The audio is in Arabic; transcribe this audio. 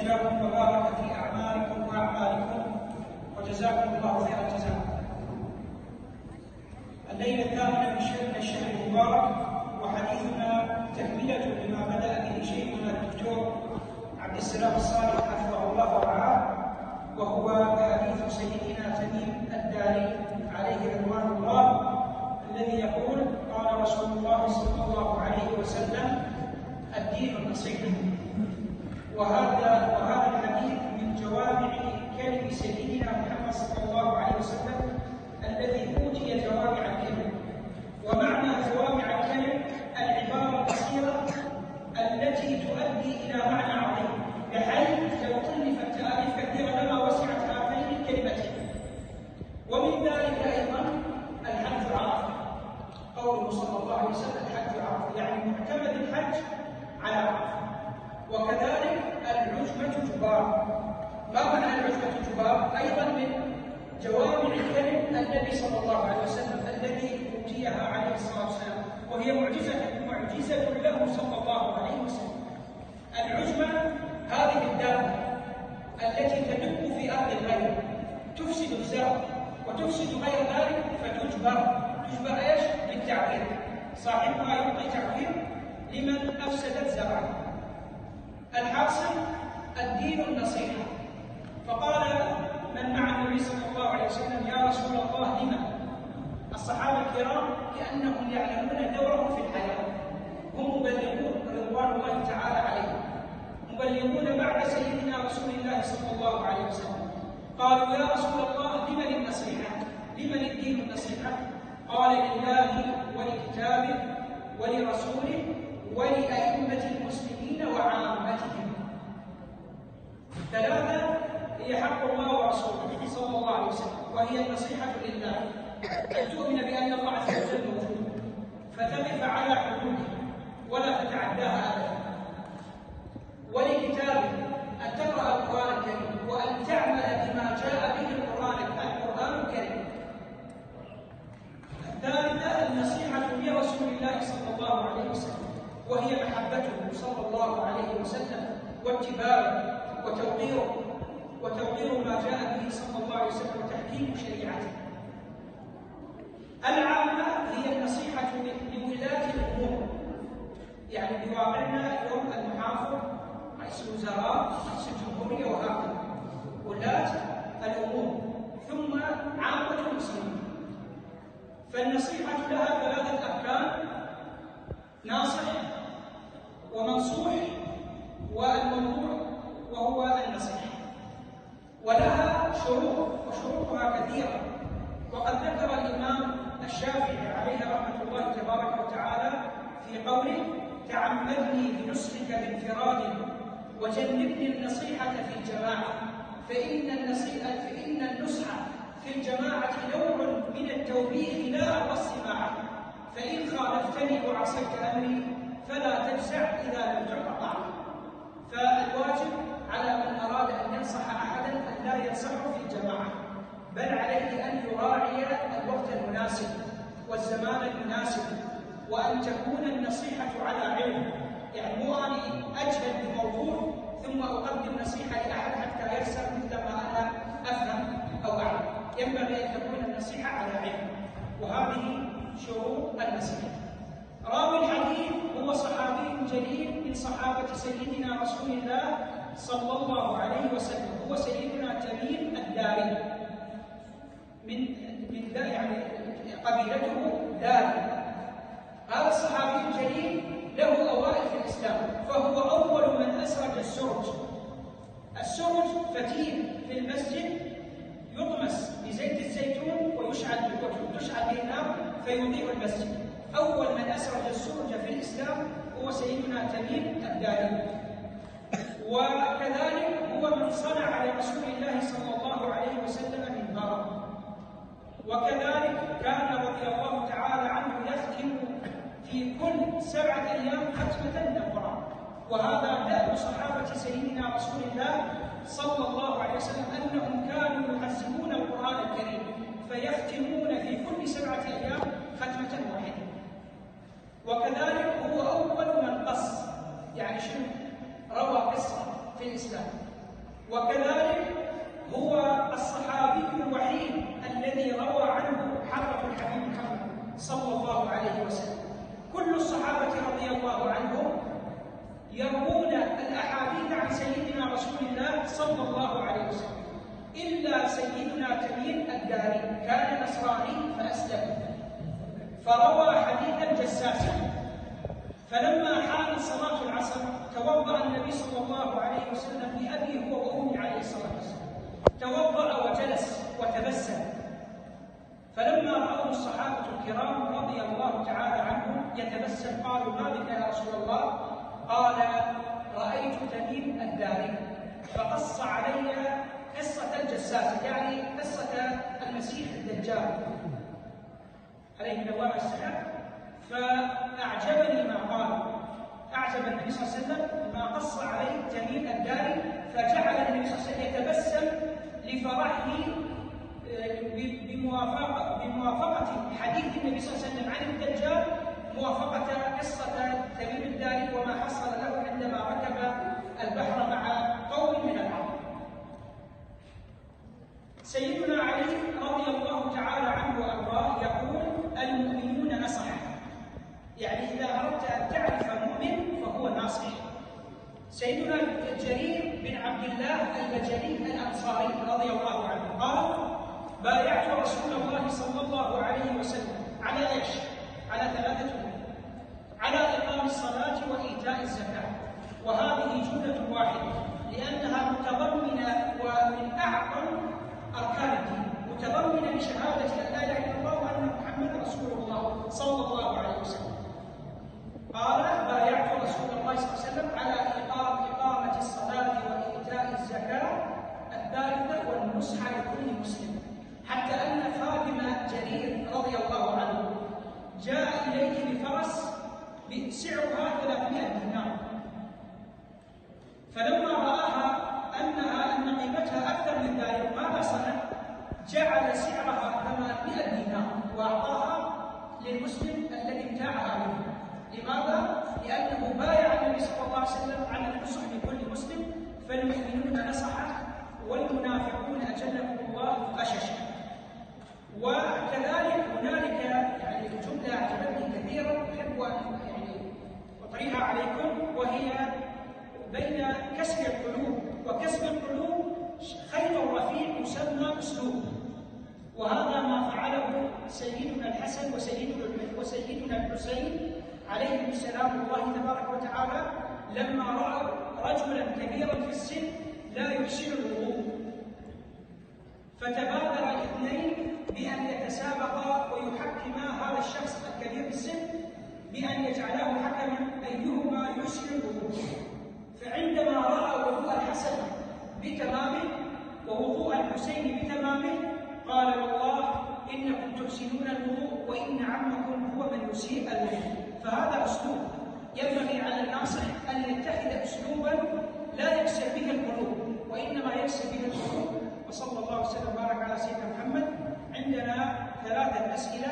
لكم وبارك في أعمالكم وأعمالكم وجزاكم الله خير الجزاء. الليلة الثامنة من الشهر المبارك، وحديثنا تكملة لما بدأ به شيخنا الدكتور عبد السلام الصالح حفظه الله ورعاه، وهو حديث سيدنا تميم الداري عليه رضوان الله الذي يقول: قال رسول الله صلى الله عليه وسلم: الدين النصيحة. وهذا الحديث من جوامع كلم سيدنا محمد صلى الله عليه وسلم الذي أوتي جوامع الكلم. ومعنى جوامع الكلم العبارة القصيرة التي تؤدي إلى معنى عظيم، بحيث لو كلفت تآليف كثيرة لما وسعت هاتين الكلمتين. ومن ذلك أيضا الحج عرفة، قوله صلى الله عليه وسلم: الحج عرفة، يعني معتمد الحج على عرفة. وكذلك العجمة جبار. ما معنى العجمة جبار؟ أيضا من جوامع الكلم النبي صلى الله عليه وسلم الذي أوتيها عليه الصلاة والسلام، وهي معجزة له صلى الله عليه وسلم. العجمة هذه الدابة التي تدب في أرض الغير، تفسد الزرع وتفسد غير ذلك، فتجبر ايش؟ بالتعوير. صاحبها يعطي تعوير لمن أفسدت زرعه. الحاصل الدين النصيحة. فقال من مع النبي صلى الله عليه وسلم: يا رسول الله لما؟ الصحابة الكرام كأنهم يعلمون دورهم في الحياة، هم مبلغون رضوان الله تعالى عليهم، مبلغون بعد سيدنا رسول الله صلى الله عليه وسلم. قالوا: يا رسول الله لمن النصيحة؟ لمن الدين النصيحة؟ قال: لله ولكتابه ولرسوله ولأئمة المسلمين وعامتهم. ثلاثة هي حق الله ورسوله صلى الله عليه وسلم، وهي النصيحة لله، أن تؤمن بأن الله عز وجل موجود فتقف على حدوده ولا تتعداها أبدا. ولكتابه، أن تقرأ القرآن الكريم وأن تعمل بما جاء به القرآن الكريم. الثالثة النصيحة لرسول الله صلى الله عليه وسلم، وهي محبته صلى الله عليه وسلم واتباعه وتوقير ما جاء به صلى الله عليه وسلم وتحكيم شريعته. العامة هي النصيحة لولاة الأمور، يعني بواقعنا اليوم المحافظ، رئيس الوزراء، رئيس الجمهورية، وهكذا ولاة الأمور، ثم عامة المسلمين. فالنصيحة لها ثلاثة أركان: ناصح ومنصوح والموضوع وهو النصيحة. ولها شروط، وشروطها كثيرة. وقد ذكر الإمام الشافعي عليه رحمة الله تبارك وتعالى في قوله: تعمدني بنصحك بانفراد وجنبني النصيحة في الجماعة، فإن النصح في الجماعة نوع من التوبيخ لا والسماعة، فإن خالفتني وعصيت أمري فلا تجزع إذا لم تعط طعمي. فالواجب على من أراد أن ينصح أحدا أن لا ينصحه في الجماعة، بل عليه أن يراعي الوقت المناسب والزمان المناسب، وأن تكون النصيحة على علم. يعني مو أني أجهل بموضوع ثم أقدم نصيحة لأحد حتى يخسر مثل ما أنا أفهم أو أعلم. ينبغي أن تكون النصيحة على علم، وهذه شروط النصيحة. راوي الحديث هو صحابي جليل من صحابة سيدنا رسول الله صلى الله عليه وسلم، هو سيدنا تميم الداري، من يعني قبيلته داري. هذا الصحابي الجليل له أوائل في الإسلام، فهو أول من أسرج السرج. السرج فتيل في المسجد يطمس بزيت الزيتون وتشعل به النار فيضيء المسجد. أول من أسرج السرج في الإسلام هو سيدنا تميم الداري. وكذلك هو من صنع لرسول الله صلى الله عليه وسلم منبرا. وكذلك كان رضي الله تعالى عنه يختم في كل 7 أيام ختمة من القرآن. وهذا دأب صحابة سيدنا رسول الله صلى الله عليه وسلم، أنهم كانوا يحزبون القرآن الكريم فيختمون في كل 7 أيام ختمة واحدة. وكذلك هو أول من قص، يعني شنو؟ روى قصة في الإسلام. وكذلك هو الصحابي الوحيد الذي روى عنه حضرة الحبيب محمد صلى الله عليه وسلم. كل الصحابة رضي الله عنهم يروون الأحاديث عن سيدنا رسول الله صلى الله عليه وسلم، إلا سيدنا تميم الداري كان نصراني فأسلم فروى حديثا جساسا. فلما حان صلاة العصر توضأ النبي صلى الله عليه وسلم بأبيه هو وأمه عليه الصلاة والسلام، توضأ وجلس وتبسم. فلما رأوا الصحابة الكرام رضي الله تعالى عنهم يتبسم قالوا: ما بك يا رسول الله؟ قال: رأيت تميم الداري فقص علي قصة الجساسة، يعني قصة المسيح الدجال عليه دوام السلام. فأعجبني ما قال، أعجب النبي صلى الله عليه وسلم ما قص عليه تميم الداري، فجعل النبي صلى الله عليه وسلم يتبسم لفرحه بموافقة حديث النبي صلى الله عليه وسلم عن الدجال، موافقة قصة تميم الداري وما حصل له عندما ركب البحر مع قوم من العرب. سيدنا علي رضي الله تعالى عنه وأرضاه يقول: المؤمنون نصح، يعني إذا أردت أن تعرف مؤمن فهو ناصح. سيدنا جرير بن عبد الله البجلي الأنصاري رضي الله عنه قال: بايعت رسول الله صلى الله عليه وسلم على ايش؟ على 3 امور: على إقام الصلاة وإيتاء الزكاة، وهذه جملة واحدة لأنها متضمنة ومن أعظم أركان الدين، متضمنة لشهادة أن لا إله إلا الله وأن محمدا رسول الله صلى الله عليه وسلم. قال: بايعت رسول الله صلى الله عليه وسلم على إقامة الصلاة وإيتاء الزكاة، الثالثة والنصح لكل مسلم. حتى أن خادم جرير رضي الله عنه جاء إليه بفرس سعرها 300 دينار، فلما رآها أن قيمتها أكثر من ذلك ماذا صنع؟ جعل سعرها 800 دينار وأعطاها للمسلم الذي ابتاعها منه. لماذا؟ لأنه بايع النبي صلى الله عليه وسلم على النصح لكل مسلم. فالمؤمنون نصحا والمنافقون أجلهم الله غششا. وكذلك هنالك يعني جملة أعجبتني كثيرا أحب أن أطريها عليكم، وهي بين كسب القلوب وكسب القلوب خير رفيع يسمى أسلوب، وهذا ما فعله سيدنا الحسن وسيدنا الحسين عليهم السلام الله تبارك وتعالى لما رأوا رجلا كبيرا في السن لا يحسن الوضوء، فتبادر الاثنين بأن يتسابقا ويحكما هذا الشخص الكبير في السن بأن يجعله حكما أيهما يحسن الوضوء. فعندما رأى وضوء الحسن بتمامه ووضوء الحسين بتمامه قال: والله إنكم تحسنون الوضوء وإن عمكم هو من يسيء الوضوء. فهذا أسلوب ينبغي على الناصح أن يتخذ أسلوبا لا يكسر به القلوب وإنما يكسر به القلوب. وصلى الله وسلم وبارك على سيدنا محمد. عندنا 3 أسئلة